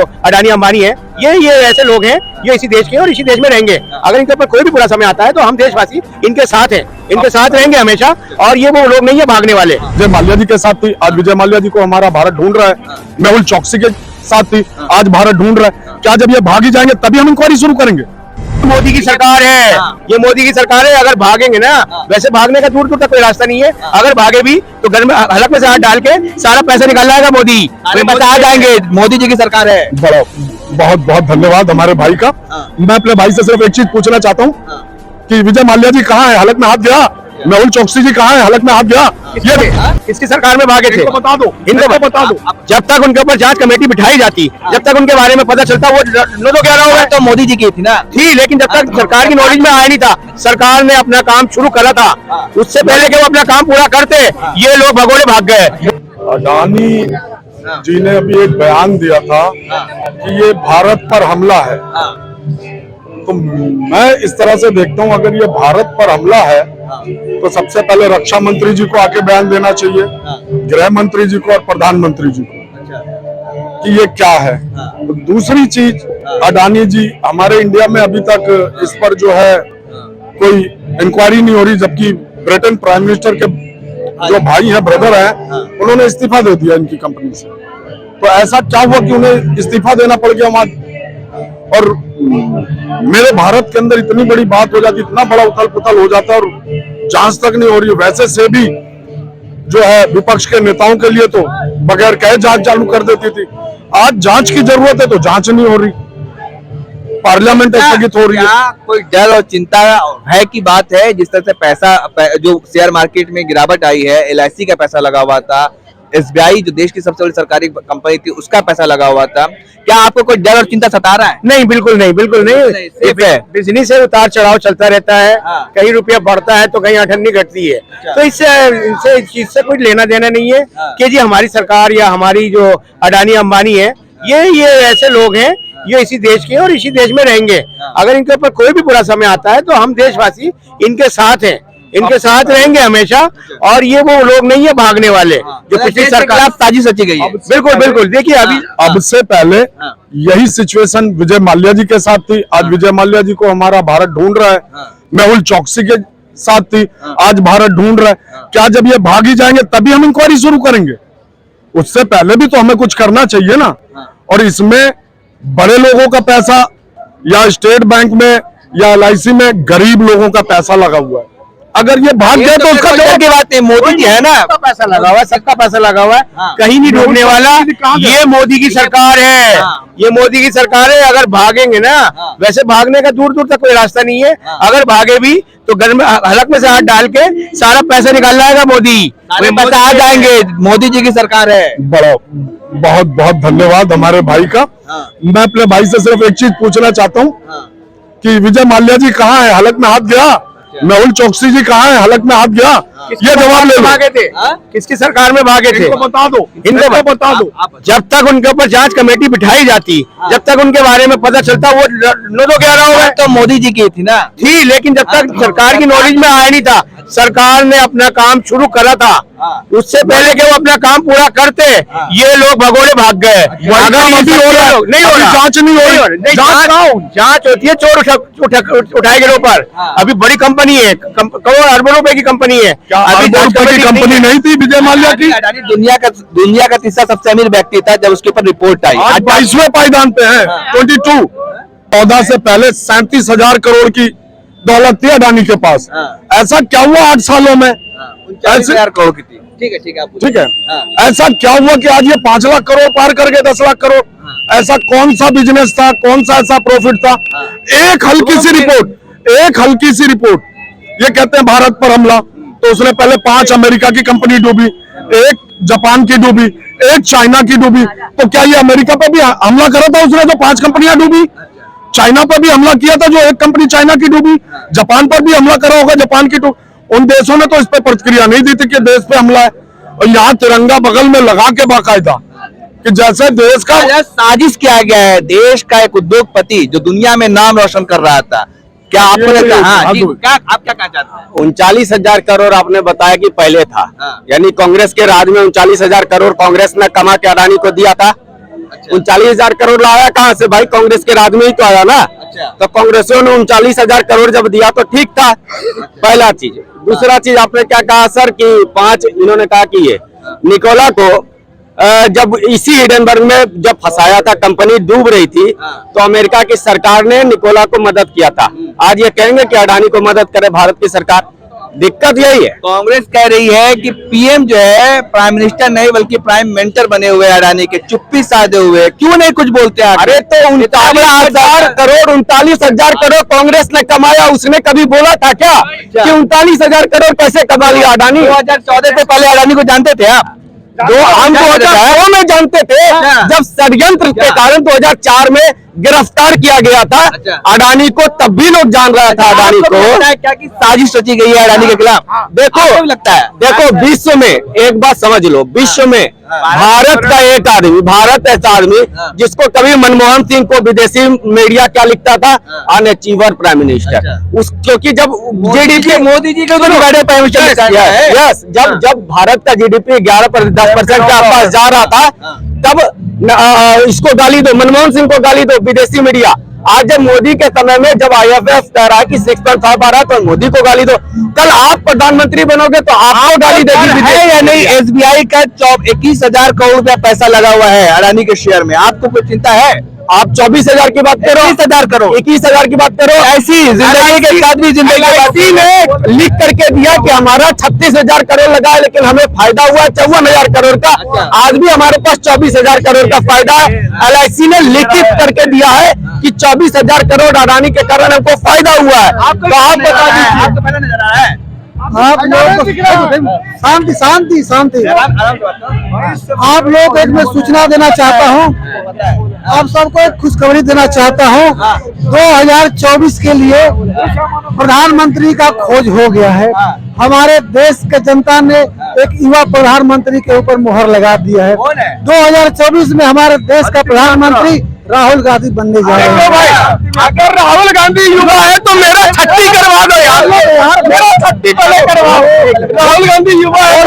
अडानी अंबानी है, ये ऐसे लोग हैं, ये इसी देश के हैं और इसी देश में रहेंगे। अगर इनके ऊपर कोई भी बुरा समय आता है तो हम देशवासी इनके साथ हैं, इनके साथ रहेंगे हमेशा। और ये वो लोग नहीं है भागने वाले। विजय माल्या जी के साथ थी, आज विजय माल्या जी को हमारा भारत ढूंढ रहा है। मेहुल चौकसी के साथ थी, आज भारत ढूंढ रहा है। क्या जब ये भागी जाएंगे तभी हम इंक्वायरी शुरू करेंगे? मोदी की सरकार है, ये मोदी की सरकार है। अगर भागेंगे ना, वैसे भागने का दूर दूर तक कोई रास्ता नहीं है। अगर भागे भी तो घर में हलक में से हाथ डाल के सारा पैसा निकाल लाएगा मोदी, बता जाएंगे मोदी जी की सरकार है। बड़ा बहुत बहुत धन्यवाद हमारे भाई का। मैं अपने भाई से सिर्फ एक चीज पूछना चाहता हूँ कि विजय माल्या जी कहाँ है? हलक में हाथ गया। मेहुल चौकसी जी कहाँ है? हलक में हाथ गया। ये किसकी सरकार में भागे थे? इनको बता दो, इनको बता दो। जब तक उनके ऊपर जांच कमेटी बिठाई जाती, जब तक उनके बारे में पता चलता, वो नो तो कह रहा हूँ तो मोदी जी की थी ना, थी। लेकिन जब तक सरकार की नॉलेज में आया नहीं था, सरकार ने अपना काम शुरू करा था, उससे पहले कि वो अपना काम पूरा करते, ये लोग भगोड़े भाग गए। अडानी जी ने अभी एक बयान दिया था कि ये भारत पर हमला है। तो मैं इस तरह से देखता हूँ, अगर ये भारत पर हमला है तो सबसे पहले रक्षा मंत्री जी को आके बयान देना चाहिए, गृह मंत्री जी को और प्रधानमंत्री जी को, कि ये क्या है। तो दूसरी चीज, अडानी जी, हमारे इंडिया में अभी तक इस पर जो है कोई इंक्वायरी नहीं हो रही, जबकि ब्रिटेन प्राइम मिनिस्टर के जो भाई हैं, ब्रदर हैं, उन्होंने इस्तीफा दे दिया इनकी कंपनी से। तो ऐसा क्या हुआ कि उन्हें इस्तीफा देना पड़ गया वहां? और मेरे भारत के अंदर इतनी बड़ी बात हो जाती, इतना बड़ा उथल पुथल हो जाता है और जांच तक नहीं हो रही। वैसे से भी जो है विपक्ष के नेताओं के लिए तो बगैर कहे जांच चालू कर देती थी। आज जांच की जरूरत है तो जांच नहीं हो रही, पार्लियामेंट स्थगित हो रही है। कोई डर और चिंता है की बात है? जिस तरह से पैसा जो शेयर मार्केट में गिरावट आई है, LIC का पैसा लगा हुआ था, SBI जो देश की सबसे बड़ी सरकारी कंपनी थी उसका पैसा लगा हुआ था, क्या आपको कोई डर और चिंता सता रहा है? नहीं, बिल्कुल नहीं, बिल्कुल नहीं। बिजनेस से उतार चढ़ाव चलता रहता है, कहीं रुपया बढ़ता है तो कहीं अठन्नी घटती है। तो इससे इस चीज से कोई लेना देना नहीं है कि जी हमारी सरकार या हमारी जो अडानी अंबानी है, ये ऐसे लोग हैं, ये इसी देश के हैं और इसी देश में रहेंगे। अगर इनके ऊपर कोई भी बुरा समय आता है तो हम देशवासी इनके साथ हैं, इनके साथ रहेंगे हमेशा। और ये वो लोग नहीं है भागने वाले जो पिछली सरकार साजिश रची गई है। बिल्कुल बिल्कुल। देखिए अभी अब से पहले यही सिचुएशन विजय माल्या जी के साथ थी, आज विजय माल्या जी को हमारा भारत ढूंढ रहा है। मेहुल चौकसी के साथ थी, आज भारत ढूंढ रहा है। क्या जब ये भागी जाएंगे तभी हम इंक्वायरी शुरू करेंगे? उससे पहले भी तो हमें कुछ करना चाहिए ना। और इसमें बड़े लोगों का पैसा या स्टेट बैंक में या LIC में गरीब लोगों का पैसा लगा हुआ है। अगर ये भाग गए तो उसका जवाब की बात है। मोदी जी है ना, पैसा लगा हुआ है, सबका पैसा लगा हुआ है, कहीं नहीं डूबने वाला। ये मोदी की सरकार है, ये मोदी की सरकार है। अगर भागेंगे ना, वैसे भागने का दूर दूर तक कोई रास्ता नहीं है। अगर भागे भी तो घर में हलक में से हाथ डाल के सारा पैसा निकाल लाएगा मोदी, बता जाएंगे मोदी जी की सरकार है। बड़ा बहुत बहुत धन्यवाद हमारे भाई का। मैं अपने भाई से सिर्फ एक चीज पूछना चाहता हूँ कि विजय माल्या जी कहाँ है? हलक में हाथ गया। मेहुल चौकसी जी कहाँ है? हलक में हाथ गया। ये जवाब ले लो। भागे थे? किसकी सरकार में भागे थे? इनको बता दो, इनको बता दो। जब तक उनके ऊपर जांच कमेटी बिठाई जाती, जब तक उनके बारे में पता चलता, वो नो तो कह रहा हूँ तो मोदी जी की थी ना, थी। लेकिन जब तक सरकार की नॉलेज में आया नहीं था, सरकार ने अपना काम शुरू करा था, उससे पहले कि वो अपना काम पूरा करते, ये लोग भगोड़े भाग गए। अगर नहीं हो रहा, जांच नहीं हो रही। जांच होती है चोर उठाए गिरोह पर। अभी बड़ी कंपनी है, करोड़ अरबों रुपए की कंपनी है। अभी की कंपनी नहीं थी विजय माल्या की। दुनिया का तीसरा सबसे अमीर व्यक्ति था जब उसके ऊपर रिपोर्ट आई। आज 22वें पायदान पे है, 22। 14 से पहले 37,000 करोड़ की दौलत थी अडानी के पास। ऐसा क्या हुआ 8 सालों में? 39,000 करोड़ की थी। ठीक है ठीक है। ऐसा क्या हुआ कि आज ये 5 लाख करोड़ पार करके 10 लाख करोड़? ऐसा कौन सा बिजनेस था, कौन सा ऐसा प्रॉफिट था? एक हल्की सी रिपोर्ट, ये कहते हैं भारत पर हमला, तो उसने पहले 5 अमेरिका की कंपनी डूबी, 1 जापान की डूबी, 1 चाइना की डूबी। तो क्या ये अमेरिका पे भी हमला करा था उसने जो 5 कंपनियां डूबी? चाइना पर भी हमला किया था जो 1 कंपनी चाइना की डूबी? जापान पर भी हमला करा होगा जापान की। उन देशों ने तो इस पे प्रतिक्रिया नहीं दी थी कि देश पे हमला है। और यहाँ तिरंगा बगल में लगा के बाकायदा कि जैसे देश का साजिश किया गया है। देश का एक उद्योगपति जो दुनिया में नाम रोशन कर रहा था, क्या आपको लगता है? आप क्या कहना चाहते हैं? 39,000 करोड़ आपने बताया कि पहले था, यानी कांग्रेस के राज में 39,000 करोड़ कांग्रेस ने कमा के अडानी को दिया था। 39,000 करोड़ लाया कहाँ से भाई? कांग्रेस के राज में ही तो आया ना। तो कांग्रेसियों ने 39,000 करोड़ जब दिया तो ठीक था, पहला चीज। दूसरा चीज आपने क्या कहा सर कि 5 इन्होंने कहा कि ये निकोला को जब इसी हिडेनबर्ग में जब फंसाया था, कंपनी डूब रही थी, तो अमेरिका की सरकार ने निकोला को मदद किया था। आज ये कहेंगे कि अडानी को मदद करे भारत की सरकार? दिक्कत यही है। कांग्रेस कह रही है कि पीएम जो है प्राइम मिनिस्टर नहीं बल्कि प्राइम मेंटर बने हुए हैं अडानी के, चुप्पी साधे हुए, क्यों नहीं कुछ बोलते हैं? अरे तो 39,000 करोड़ 39,000 करोड़ कांग्रेस ने कमाया, उसने कभी बोला था क्या कि 39,000 करोड़ कैसे कमा लिया अडानी? 2014 से पहले अडानी को जानते थे आप? हम 2004 में जानते थे, जब षड्यंत्र के कारण 2004 में गिरफ्तार किया गया था अडानी को, तब भी लोग जान रहा था अडानी को। क्या कि साजिश रची गई है अडानी के खिलाफ? देखो लगता है, देखो विश्व में एक बात समझ लो, विश्व में भारत का एक आदमी, भारत ऐसा आदमी जिसको कभी मनमोहन सिंह को विदेशी मीडिया क्या लिखता था, अनअचीवर प्राइम मिनिस्टर। उस क्योंकि जब जीडीपी मोदी जी को प्राइम मिनिस्टर यस, जब भारत का जीडीपी 10% के आसपास जा रहा था, तब इसको गाली दो, मनमोहन सिंह को गाली दो विदेशी मीडिया। आज जब मोदी के समय में जब IMF कह रहा है कि 6.5 आ रहा है, तो मोदी को गाली दो। कल आप प्रधानमंत्री बनोगे तो आपको गाली देगी है या नहीं? SBI का 21,000 करोड़ रुपया पैसा लगा हुआ है अडानी के शेयर में, आपको कोई चिंता है? आप 24,000 की बात करो, 21,000 करोड़, 21,000 की बात करो। ऐसी जिंदगी के साथ भी जिंदगी LIC ने लिख करके दिया कि हमारा 36,000 करोड़ लगा है, लेकिन हमें फायदा हुआ 54,000 करोड़ का। आज भी हमारे पास 24,000 करोड़ का फायदा है। LIC ने लिखित करके दिया है कि 24,000 करोड़ अडानी के कारण हमको फायदा हुआ है। तो आप बता दीजिए, आपको पहले नजर आ रहा है? आप लोग शांति शांति शांति आप लोग एक मैं सूचना देना चाहता हूँ, आप सबको एक खुशखबरी देना चाहता हूँ। 2024 के लिए प्रधानमंत्री का खोज हो गया है। हमारे देश के जनता ने एक युवा प्रधानमंत्री के ऊपर मुहर लगा दिया है। 2024 में हमारे देश का प्रधानमंत्री राहुल गांधी बनने जा रहे हैं। अगर राहुल गांधी युवा है तो मेरा 36 करवा दो यार, मेरा 36 करवाओ। राहुल गांधी युवा है,